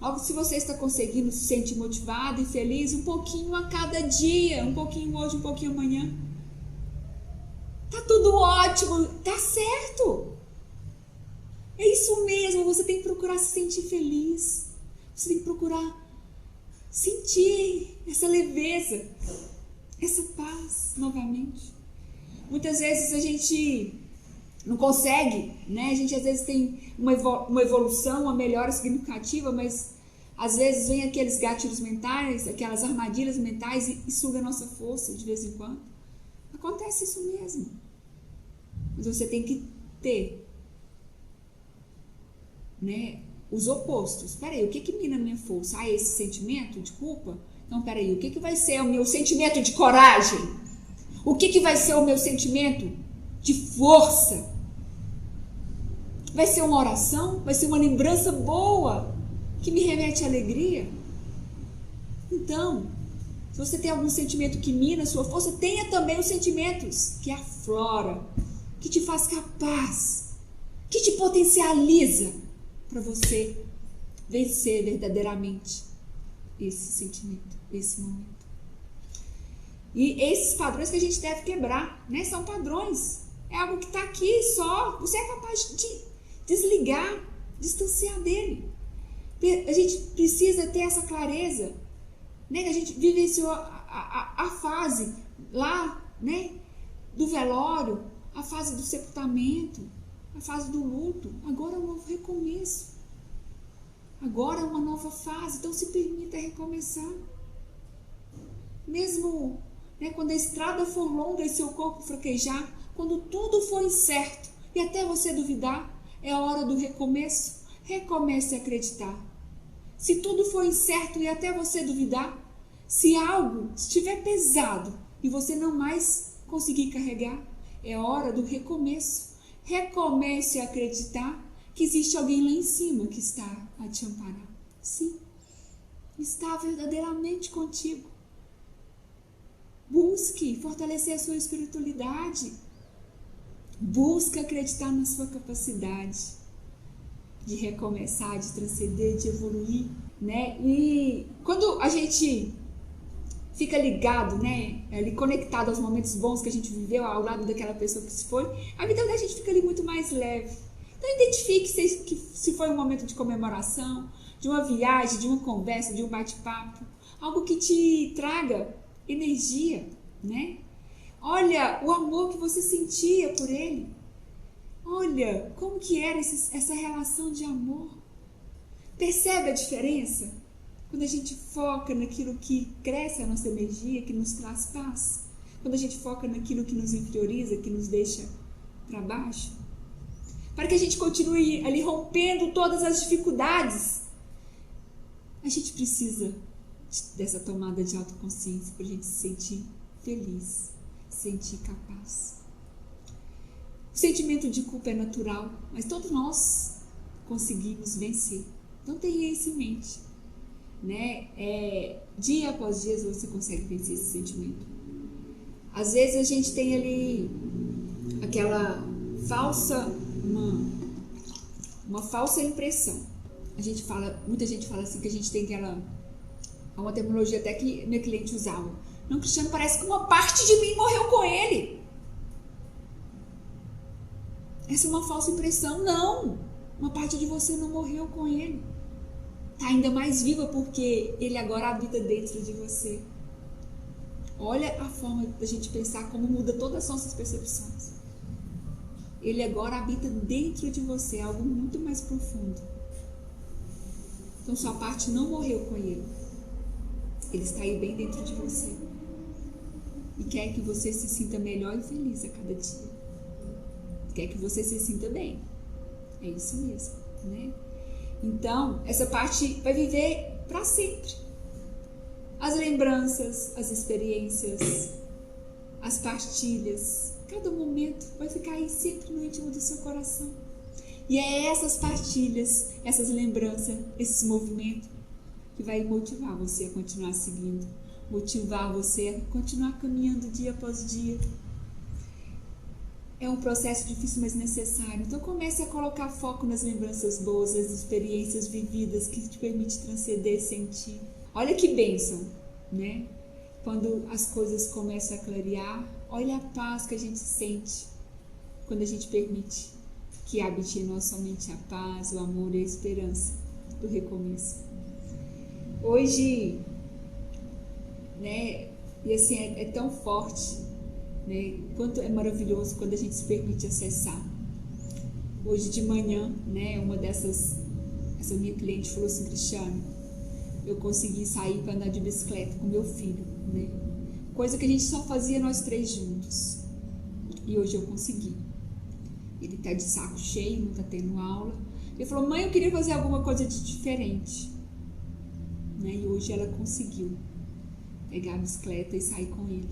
Logo, se você está conseguindo se sentir motivado e feliz, um pouquinho a cada dia, um pouquinho hoje, um pouquinho amanhã, tá tudo ótimo, tá certo. É isso mesmo, você tem que procurar se sentir feliz. Você tem que procurar sentir essa leveza, essa paz novamente. Muitas vezes a gente não consegue, A gente às vezes tem uma evolução, uma melhora significativa, mas às vezes vem aqueles gatilhos mentais, aquelas armadilhas mentais e suga a nossa força de vez em quando. Acontece isso mesmo. Mas você tem que ter, os opostos. Peraí, o que mina a minha força? Esse sentimento de culpa? Então, peraí, o que vai ser o meu sentimento de coragem? O que vai ser o meu sentimento de força? Vai ser uma oração? Vai ser uma lembrança boa que me remete à alegria? Então, se você tem algum sentimento que mina a sua força, tenha também os sentimentos que aflora, que te faz capaz, que te potencializa para você vencer verdadeiramente esse sentimento, esse momento. E esses padrões que a gente deve quebrar, São padrões. É algo que está aqui só. Você é capaz de desligar, distanciar dele. A gente precisa ter essa clareza, A gente vivenciou a fase lá, do velório, a fase do sepultamento, a fase do luto. Agora é um novo recomeço. Agora é uma nova fase. Então se permita recomeçar. Mesmo quando a estrada for longa e seu corpo fraquejar, quando tudo for incerto e até você duvidar, é a hora do recomeço. Recomece a acreditar. Se tudo for incerto e até você duvidar, se algo estiver pesado e você não mais conseguir carregar, é hora do recomeço. Recomece a acreditar que existe alguém lá em cima que está a te amparar. Sim, está verdadeiramente contigo. Busque fortalecer a sua espiritualidade. Busque acreditar na sua capacidade de recomeçar, de transcender, de evoluir, E quando a gente fica ligado, ali conectado aos momentos bons que a gente viveu ao lado daquela pessoa que se foi, a vida da gente fica ali muito mais leve. Então identifique se foi um momento de comemoração, de uma viagem, de uma conversa, de um bate-papo, algo que te traga energia, Olha o amor que você sentia por ele. Olha como que era essa relação de amor. Percebe a diferença? Quando a gente foca naquilo que cresce a nossa energia, que nos traz paz. Quando a gente foca naquilo que nos inferioriza, que nos deixa para baixo. Para que a gente continue ali rompendo todas as dificuldades, a gente precisa dessa tomada de autoconsciência para a gente se sentir feliz, se sentir capaz. O sentimento de culpa é natural, mas todos nós conseguimos vencer. Então tenha isso em mente. Dia após dia você consegue vencer esse sentimento. Às vezes a gente tem ali aquela falsa, uma falsa impressão. Muita gente fala assim que a gente tem uma terminologia até que meu cliente usava. Não, Cristiano, parece que uma parte de mim morreu com ele. Essa é uma falsa impressão. Não, uma parte de você não morreu com ele. está ainda mais viva porque ele agora habita dentro de você. Olha a forma da gente pensar, como muda todas as nossas percepções. Ele agora habita dentro de você, algo muito mais profundo. Então sua parte não morreu com ele. Ele está aí bem dentro de você. E quer que você se sinta melhor e feliz a cada dia. Quer que você se sinta bem. É isso mesmo, né? Então, essa parte vai viver para sempre. As lembranças, as experiências, as partilhas, cada momento vai ficar aí sempre no íntimo do seu coração. E é essas partilhas, essas lembranças, esses movimentos que vai motivar você a continuar seguindo, motivar você a continuar caminhando dia após dia. É um processo difícil, mas necessário. Então comece a colocar foco nas lembranças boas, nas experiências vividas que te permite transcender, sentir. Olha que bênção, né? Quando as coisas começam a clarear, olha a paz que a gente sente quando a gente permite que habite em nós somente a paz, o amor e a esperança do recomeço. Hoje, né? E assim, é tão forte, né? Quanto é maravilhoso quando a gente se permite acessar. Hoje de manhã, né? Essa minha cliente falou assim: Cristiane, eu consegui sair para andar de bicicleta com meu filho, né? Coisa que a gente só fazia nós três juntos. E hoje eu consegui. Ele tá de saco cheio, não tá tendo aula. Ele falou: mãe, eu queria fazer alguma coisa de diferente, né? E hoje ela conseguiu pegar a bicicleta e sair com ele.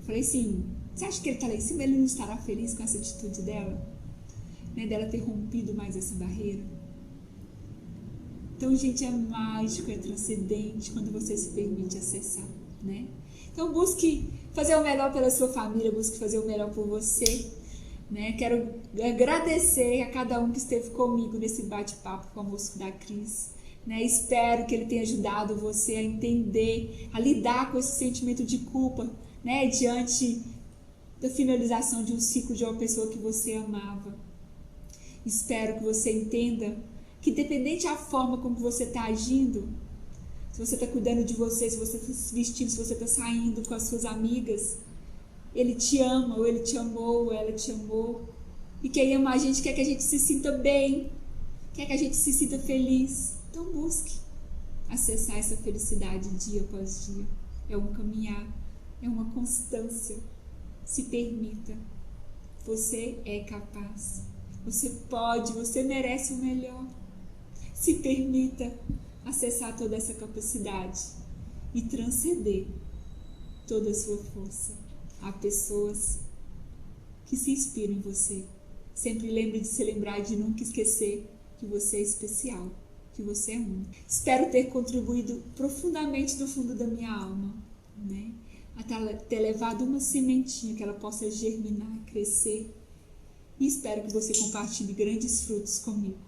Falei assim: você acha que ele tá lá em cima? Ele não estará feliz com essa atitude dela? Né? Dela ter rompido mais essa barreira? Então, gente, é mágico, é transcendente quando você se permite acessar, né? Então, busque fazer o melhor pela sua família, busque fazer o melhor por você, né? Quero agradecer a cada um que esteve comigo nesse bate-papo com a Almoço da Cris, né? Espero que ele tenha ajudado você a entender, a lidar com esse sentimento de culpa, né? Diante da finalização de um ciclo de uma pessoa que você amava. Espero que você entenda que, independente da forma como você está agindo, se você está cuidando de você, se você está se vestindo, se você está saindo com as suas amigas, ele te ama, ou ele te amou, ou ela te amou. E quem ama a gente quer que a gente se sinta bem, quer que a gente se sinta feliz. Então busque acessar essa felicidade dia após dia. É um caminhar, é uma constância. Se permita. Você é capaz. Você pode, você merece o melhor. Se permita acessar toda essa capacidade e transcender toda a sua força. Há pessoas que se inspiram em você. Sempre lembre de se lembrar, de nunca esquecer que você é especial, que você é único. Espero ter contribuído profundamente do fundo da minha alma, né? Até ter levado uma sementinha que ela possa germinar, crescer. E espero que você compartilhe grandes frutos comigo.